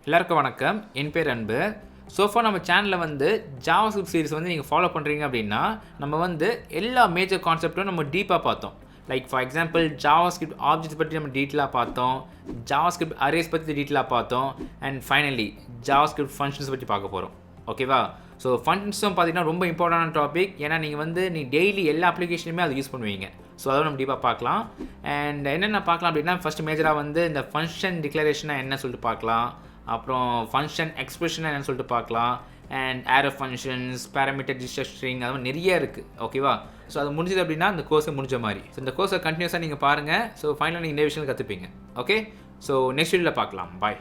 எல்லாருக்கும் வணக்கம். என் பேர் அன்பு. ஸோஃபா நம்ம சேனலில் வந்து ஜாவாஸ்கிரிப்ட் சீரிஸ் வந்து நீங்கள் ஃபாலோ பண்ணுறீங்க அப்படின்னா நம்ம வந்து எல்லா மேஜர் கான்செப்ட்டும் நம்ம டீப்பாக பார்த்தோம். Like for example JavaScript objects பற்றி நம்ம டீட்டெயிலாக பார்த்தோம், ஜாவாஸ்கிரிப்ட் அரேஸ் பற்றி டீட்டெயிலாக பார்த்தோம், அண்ட் ஃபைனலி ஜாவாஸ்கிரிப்ட் ஃபங்க்ஷன்ஸ் பற்றி பார்க்க போகிறோம். ஓகேவா? ஸோ ஃபங்க்ஷன்ஸும் பார்த்தீங்கன்னா ரொம்ப இம்பார்ட்டண்டான டாபிக். ஏன்னா நீங்கள் வந்து டெய்லி எல்லா அப்ளிகேஷனுமே அதை யூஸ் பண்ணுவீங்க. ஸோ அதை நம்ம டீப்பாக பார்க்கலாம். அண்ட் என்னென்ன பார்க்கலாம் அப்படின்னா, ஃபஸ்ட்டு மேஜராக வந்து இந்த ஃபங்க்ஷன் டிக்ளரேஷனாக என்ன சொல்லிட்டு பார்க்கலாம், அப்புறம் ஃபங்க்ஷன் எக்ஸ்பிரஷன் என்னன்னு சொல்லிட்டு பார்க்கலாம், அண்ட் ஆரோ ஃபங்க்ஷன்ஸ், பேராமீட்டர் டிஸ்ட்ரக்டரிங், அது மாதிரி நிறைய இருக்குது. ஓகேவா? ஸோ அது முடிஞ்சது அப்படின்னா இந்த கோர்ஸை முடிஞ்ச மாதிரி. ஸோ இந்த கோர்ஸை கண்டினியூஸாக நீங்கள் பாருங்கள். ஸோ ஃபைனலாக நீங்கள் இந்த விஷயம் கற்றுப்பீங்க. ஓகே? ஸோ நெக்ஸ்ட் வீடியோவில் பார்க்கலாம். பாய்.